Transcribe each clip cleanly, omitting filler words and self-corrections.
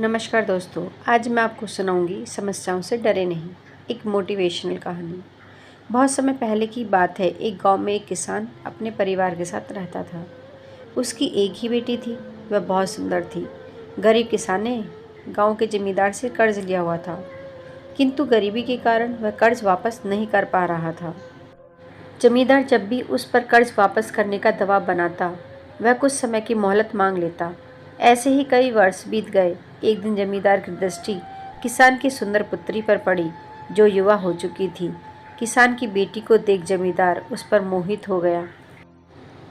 नमस्कार दोस्तों, आज मैं आपको सुनाऊंगी समस्याओं से डरे नहीं, एक मोटिवेशनल कहानी। बहुत समय पहले की बात है। एक गांव में एक किसान अपने परिवार के साथ रहता था। उसकी एक ही बेटी थी। वह बहुत सुंदर थी। गरीब किसान ने गांव के जमींदार से कर्ज लिया हुआ था, किंतु गरीबी के कारण वह कर्ज वापस नहीं कर पा रहा था। जमींदार जब भी उस पर कर्ज वापस करने का दबाव बनाता, वह कुछ समय की मोहलत मांग लेता। ऐसे ही कई वर्ष बीत गए। एक दिन जमींदार की दृष्टि किसान की सुंदर पुत्री पर पड़ी, जो युवा हो चुकी थी। किसान की बेटी को देख जमींदार उस पर मोहित हो गया।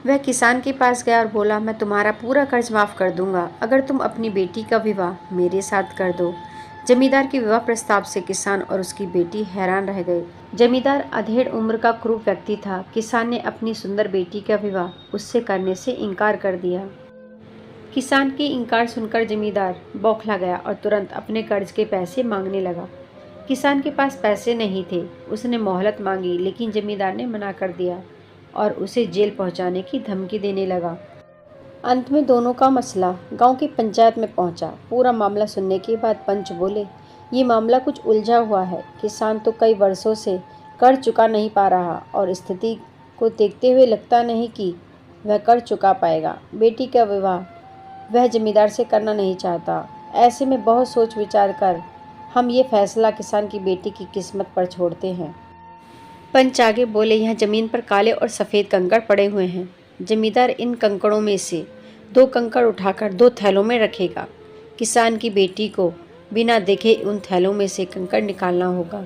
वह किसान के पास गया और बोला, मैं तुम्हारा पूरा कर्ज माफ़ कर दूंगा अगर तुम अपनी बेटी का विवाह मेरे साथ कर दो। जमींदार के विवाह प्रस्ताव से किसान और उसकी बेटी हैरान रह गए। जमींदार अधेड़ उम्र का क्रूर व्यक्ति था। किसान ने अपनी सुंदर बेटी का विवाह उससे करने से इनकार कर दिया। किसान के इनकार सुनकर जमींदार बौखला गया और तुरंत अपने कर्ज के पैसे मांगने लगा। किसान के पास पैसे नहीं थे। उसने मोहलत मांगी, लेकिन जमींदार ने मना कर दिया और उसे जेल पहुंचाने की धमकी देने लगा। अंत में दोनों का मसला गांव की पंचायत में पहुंचा। पूरा मामला सुनने के बाद पंच बोले, ये मामला कुछ उलझा हुआ है। किसान तो कई वर्षों से कर्ज चुका नहीं पा रहा और स्थिति को देखते हुए लगता नहीं कि वह कर्ज चुका पाएगा। बेटी का विवाह वह जमींदार से करना नहीं चाहता। ऐसे में बहुत सोच विचार कर हम ये फैसला किसान की बेटी की किस्मत पर छोड़ते हैं। पंच आगे बोले, यहाँ जमीन पर काले और सफ़ेद कंकड़ पड़े हुए हैं। जमींदार इन कंकड़ों में से 2 कंकड़ उठाकर 2 थैलों में रखेगा। किसान की बेटी को बिना देखे उन थैलों में से कंकड़ निकालना होगा।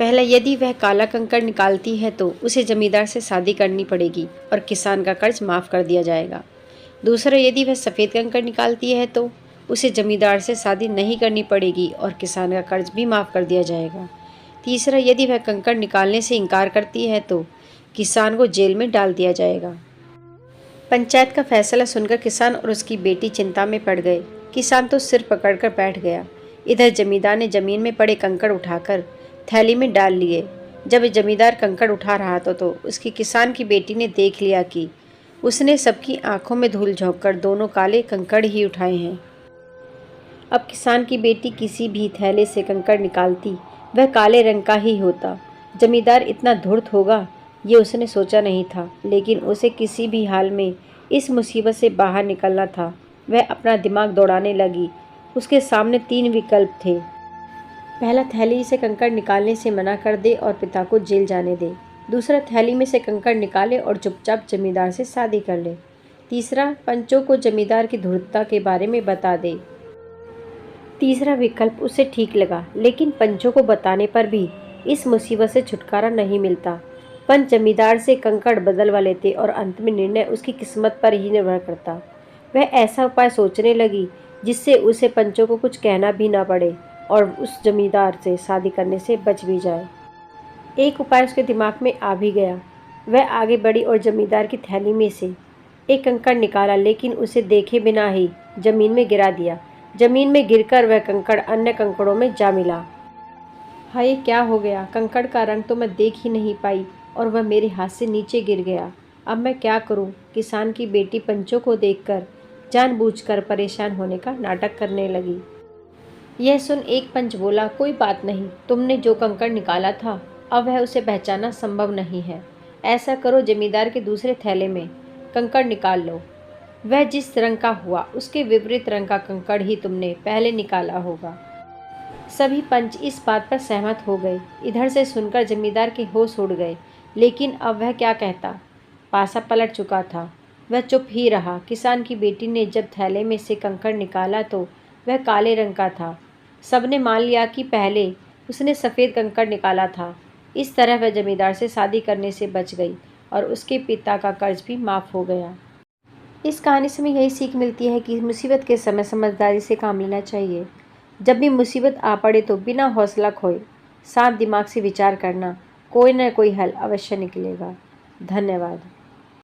पहला, यदि वह काला कंकड़ निकालती है तो उसे जमींदार से शादी करनी पड़ेगी और किसान का कर्ज माफ़ कर दिया जाएगा। दूसरा, यदि वह सफ़ेद कंकड़ निकालती है तो उसे जमींदार से शादी नहीं करनी पड़ेगी और किसान का कर्ज भी माफ़ कर दिया जाएगा। तीसरा, यदि वह कंकड़ निकालने से इनकार करती है तो किसान को जेल में डाल दिया जाएगा। पंचायत का फैसला सुनकर किसान और उसकी बेटी चिंता में पड़ गए। किसान तो सिर पकड़कर बैठ गया। इधर जमींदार ने जमीन में पड़े कंकड़ उठाकर थैली में डाल लिए। जब जमींदार कंकड़ उठा रहा था तो उसकी किसान की बेटी ने देख लिया कि उसने सबकी आंखों में धूल झोंककर दोनों काले कंकड़ ही उठाए हैं। अब किसान की बेटी किसी भी थैले से कंकड़ निकालती, वह काले रंग का ही होता। जमींदार इतना धूर्त होगा ये उसने सोचा नहीं था, लेकिन उसे किसी भी हाल में इस मुसीबत से बाहर निकलना था। वह अपना दिमाग दौड़ाने लगी। उसके सामने 3 विकल्प थे। पहला, थैली से कंकड़ निकालने से मना कर दे और पिता को जेल जाने दे। दूसरा, थैली में से कंकड़ निकाले और चुपचाप जमींदार से शादी कर ले। तीसरा, पंचों को जमींदार की धूर्तता के बारे में बता दे। तीसरा विकल्प उसे ठीक लगा, लेकिन पंचों को बताने पर भी इस मुसीबत से छुटकारा नहीं मिलता। पंच जमींदार से कंकड़ बदलवा लेते और अंत में निर्णय उसकी किस्मत पर ही निर्भर करता। वह ऐसा उपाय सोचने लगी जिससे उसे पंचों को कुछ कहना भी ना पड़े और उस जमींदार से शादी करने से बच भी जाए। एक उपाय उसके दिमाग में आ भी गया। वह आगे बढ़ी और जमींदार की थैली में से एक कंकड़ निकाला, लेकिन उसे देखे बिना ही जमीन में गिरा दिया। जमीन में गिरकर वह कंकड़ अन्य कंकड़ों में जा मिला। हाय, क्या हो गया? कंकड़ का रंग तो मैं देख ही नहीं पाई और वह मेरे हाथ से नीचे गिर गया। अब मैं क्या करूं? किसान की बेटी पंचों को देखकर जानबूझकर परेशान होने का नाटक करने लगी। यह सुन एक पंच बोला, कोई बात नहीं, तुमने जो कंकड़ निकाला था अब वह उसे पहचानना संभव नहीं है। ऐसा करो, जमींदार के दूसरे थैले में कंकड़ निकाल लो। वह जिस रंग का हुआ उसके विपरीत रंग का कंकड़ ही तुमने पहले निकाला होगा। सभी पंच इस बात पर सहमत हो गए। इधर से सुनकर जमींदार के होश उड़ गए, लेकिन अब वह क्या कहता? पासा पलट चुका था। वह चुप ही रहा। किसान की बेटी ने जब थैले में से कंकड़ निकाला तो वह काले रंग का था। सबने मान लिया कि पहले उसने सफ़ेद कंकड़ निकाला था। इस तरह वह जमींदार से शादी करने से बच गई और उसके पिता का कर्ज भी माफ़ हो गया। इस कहानी से हमें यही सीख मिलती है कि मुसीबत के समय समझदारी से काम लेना चाहिए। जब भी मुसीबत आ पड़े तो बिना हौसला खोए शांत दिमाग से विचार करना, कोई न कोई हल अवश्य निकलेगा। धन्यवाद।